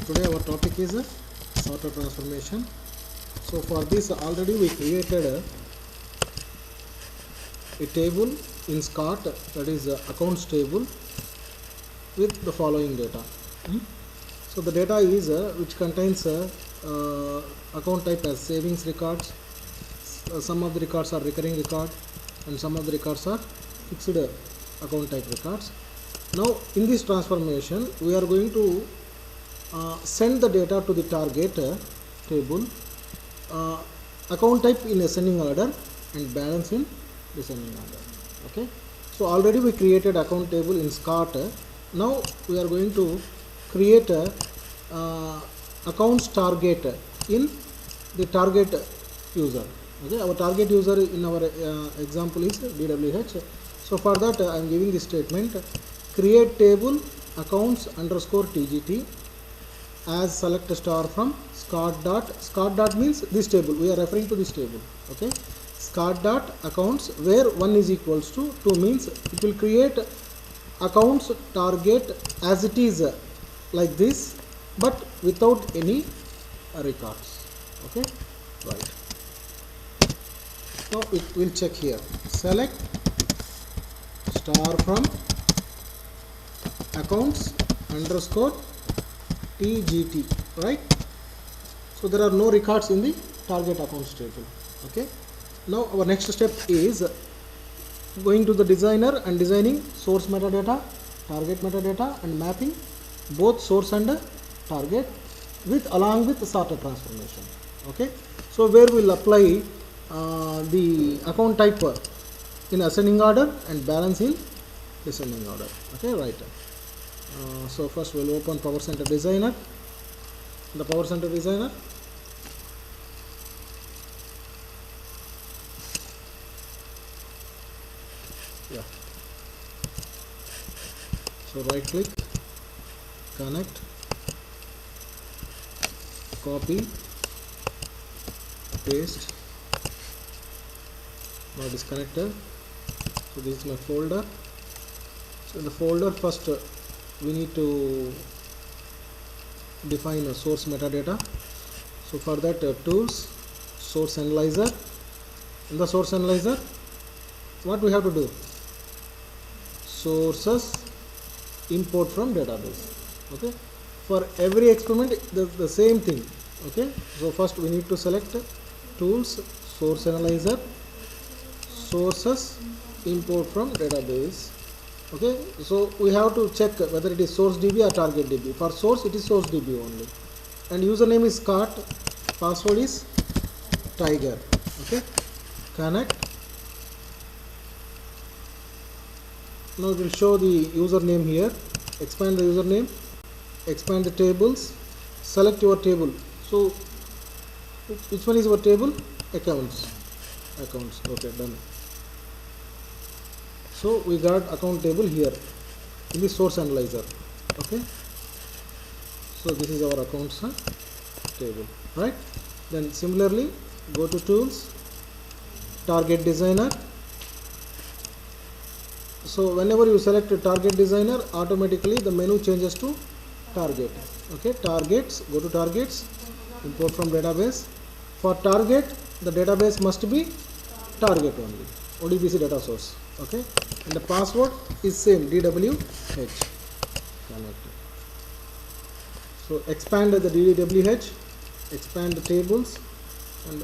today our topic is sorter transformation. So for this already we created a table in SCOT, that is accounts table, with the following data. So the data is which contains account type as savings records. Some of the records are recurring record and some of the records are fixed account type records. Now in this transformation we are going to send the data to the target table, account type in ascending order and balance in descending order. Okay, so already we created account table in SCOT. Now we are going to create a accounts target in the target user. Okay, our target user in our example is DWH. So for that I am giving this statement: create table accounts underscore TGT as select star from SCOT dot means this table, we are referring to this table. Okay, SCOT dot accounts, where 1 is equals to 2 means it will create accounts target as it is like this, but without any records. Okay, right. Now it will check here, select star from accounts underscore TGT, right? So there are no records in the target accounts table. Okay, now our next step is going to the designer and designing source metadata, target metadata, and mapping both source and target along with sorter transformation. Okay, so where we will apply the account type in ascending order and balance in descending order. Okay, right. So first we will open Power Center Designer. The Power Center Designer, yeah. So right click, connect, copy, paste. Now it is connected. So this is my folder. So in the folder, first we need to define a source metadata. So for that tools, source analyzer. In the source analyzer, what we have to do? Sources import from database. Okay, for every experiment the same thing. Okay, so first we need to select tools, source analyzer, sources import from database. Okay, so we have to check whether it is source DB or target DB. For source it is source DB only, and username is SCOT, password is tiger. Okay, connect. Now it will show the username here. Expand the username, expand the tables, select your table. So which one is our table? Accounts. Okay, done. So we got account table here in the source analyzer. Okay, so this is our accounts table, right? Then similarly go to tools, target designer. So whenever you select a target designer, automatically the menu changes to target. Okay, targets, go to targets, import from database. For target, the database must be target only, ODBC data source. Okay, and the password is same, DWH. Connected. So expand the DWH, expand the tables, and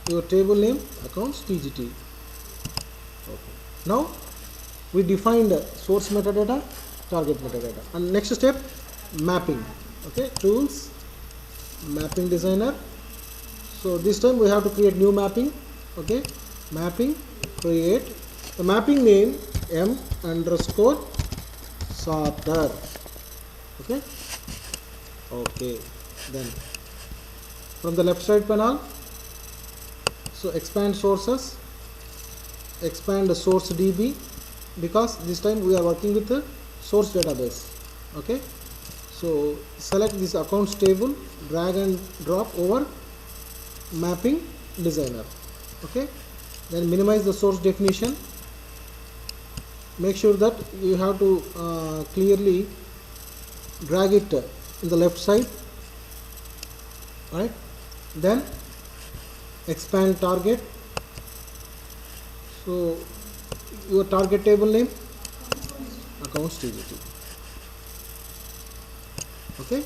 your table name accounts TGT. Okay, now we defined source metadata, target metadata, and next step, mapping. Okay, tools, mapping designer. So this time we have to create new mapping. Okay, mapping, create the mapping name M underscore sorter. Okay, then from the left side panel, so expand sources, expand the source DB, because this time we are working with the source database. Okay, so select this accounts table, drag and drop over mapping designer. Okay, then minimize the source definition. Make sure that you have to clearly drag it in the left side, right? Then expand target. So your target table name, accounts TGT. Okay,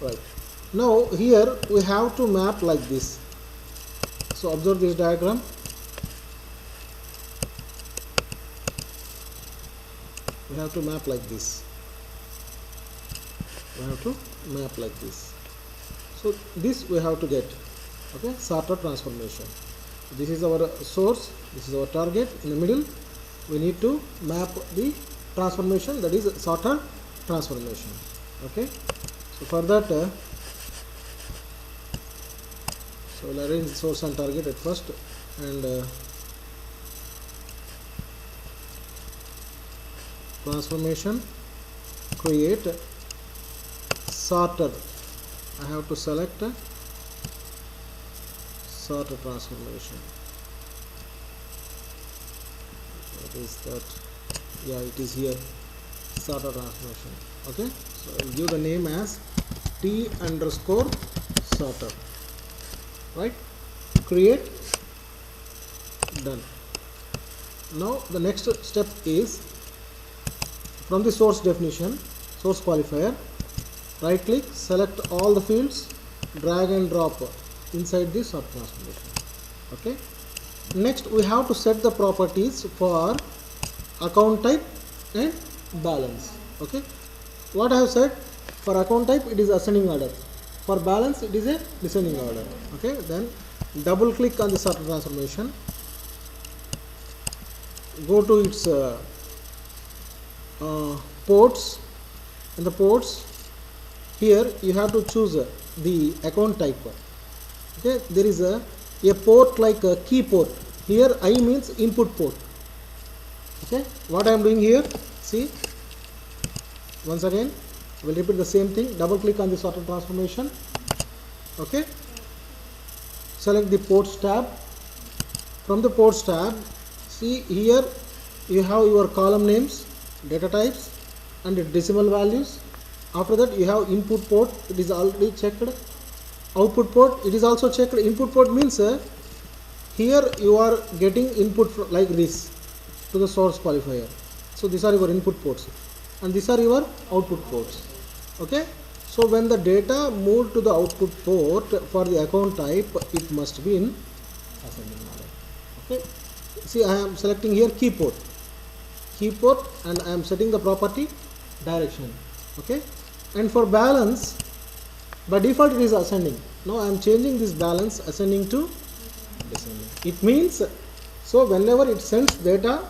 right. Now here we have to map like this. So observe this diagram. We have to map like this. We have to map like this. So this we have to get. Okay, sorter transformation. This is our source, this is our target. In the middle we need to map the transformation, that is sorter transformation. Okay, so for that so we'll arrange source and target at first, and transformation, create sorter. I have to select sorter transformation. What is that? Yeah, it is here, sorter transformation. Okay, so I'll give the name as T underscore sorter, right? Create, done. Now the next step is, from the source definition, source qualifier, right click, select all the fields, drag and drop inside this sort transformation. Okay, next we have to set the properties for account type and balance. Okay, what I have said, for account type it is ascending order, for balance it is a descending order. Okay, then double click on the sort transformation, go to its ports. In the ports, here you have to choose the account type. Okay, there is a port like a key port. Here I means input port. Okay, what I am doing here, see, once again we will repeat the same thing. Double click on the sorter transformation. Okay, select the ports tab. From the ports tab, see here you have your column names, data types and decimal values. After that you have input port, it is already checked. Output port, it is also checked. Input port means here you are getting input like this to the source qualifier. So these are your input ports and these are your output ports. Okay, so when the data moved to the output port for the account type, it must be in ascending order. Okay, see, I am selecting here key port, and I am setting the property direction. Okay, and for balance, by default it is ascending. Now I am changing this balance ascending to descending. It means, so whenever it sends data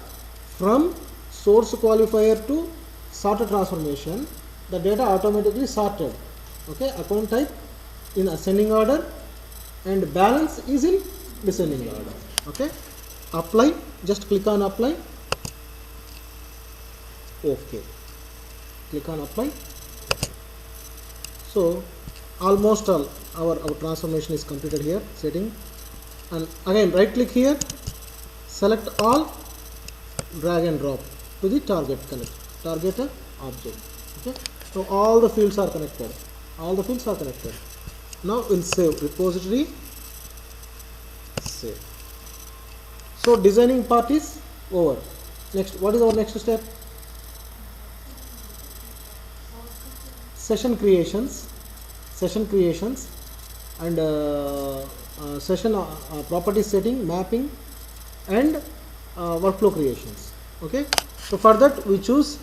from source qualifier to sorter transformation, the data automatically sorted. Okay, account type in ascending order and balance is in descending order. Okay, apply, just click on apply. Okay, click on apply. So almost all our transformation is completed here, setting, and again right click here, select all, drag and drop to the target object. Okay, so all the fields are connected. Now we'll save repository, save. So designing part is over. Next, what is our next step? Session creations and session property setting, mapping and workflow creations. Okay, so for that we choose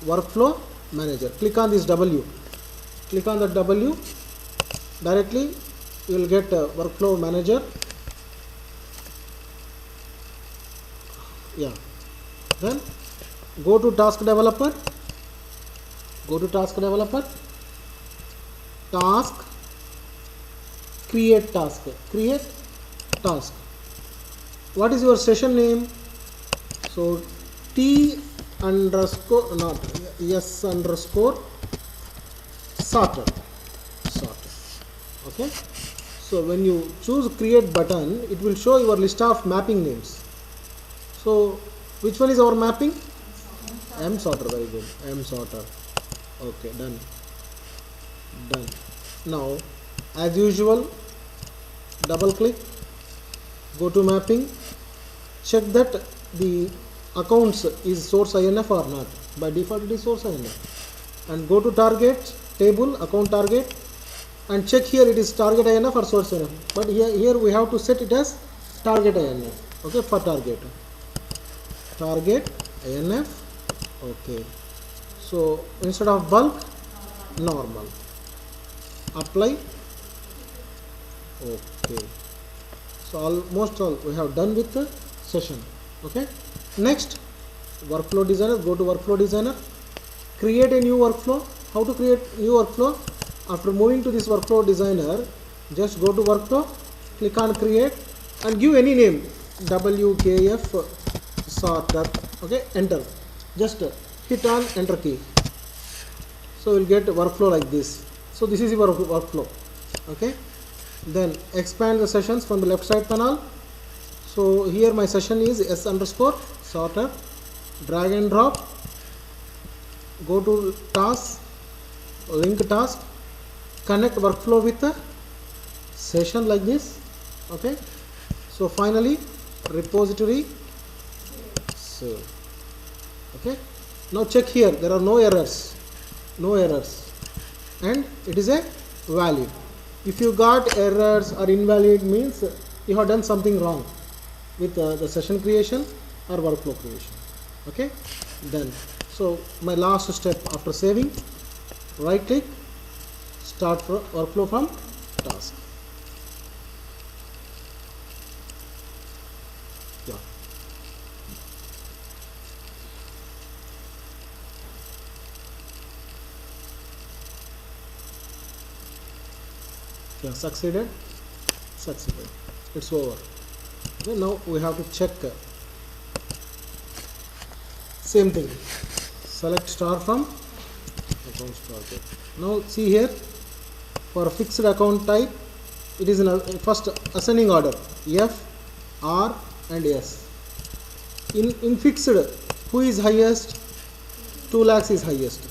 workflow manager. Click on this W, click on that W, directly you will get workflow manager. Yeah, then go to task developer, task, create task. What is your session name? So T underscore, not S underscore sorter. Okay, so when you choose create button, it will show your list of mapping names. So which one is our mapping? M sorter. Very good, M sorter. Okay, done. Done. Now as usual, double click, go to mapping, check that the accounts is source INF or not. By default it is source INF, and go to target table, account target, and check here it is target INF or source INF, but here we have to set it as target INF. Okay, for target INF. Okay, so instead of bulk, normal, apply. Okay, so almost all we have done with the session. Okay, next, workflow designer. Go to workflow designer, create a new workflow. How to create new workflow? After moving to this workflow designer, just go to workflow, click on create, and give any name, WKF sorter. Okay, enter, just hit on enter key, so you'll get workflow like this. So this is your workflow. Okay, then expand the sessions from the left side panel. So here my session is S underscore sorter, drag and drop, go to task, link task, connect workflow with the session like this. Okay, so finally repository save. Okay, now check here, there are no errors, and it is a valid. If you got errors or invalid, means you have done something wrong with the session creation or workflow creation. Okay, then so my last step after saving, right click, start workflow from task. Yeah. Yeah, succeeded. It's over. Okay, now we have to check. Same thing. Select star from account target. Now see here, for fixed account type, it is in a first ascending order, F, R and S. In fixed, who is highest? 2 lakhs is highest.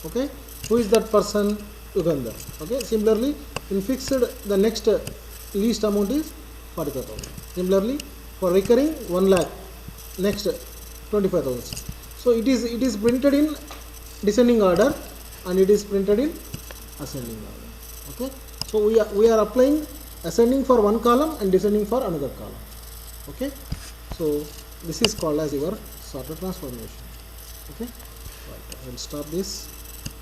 Okay, who is that person? Uganda. Okay, similarly in fixed, the next least amount is 45,000. Similarly for recurring, 1 lakh, next 25,000. So it is printed in descending order and it is printed in ascending order. Okay, so we are applying ascending for one column and descending for another column. Okay, so this is called as your sorter transformation. Okay, right, I will stop this.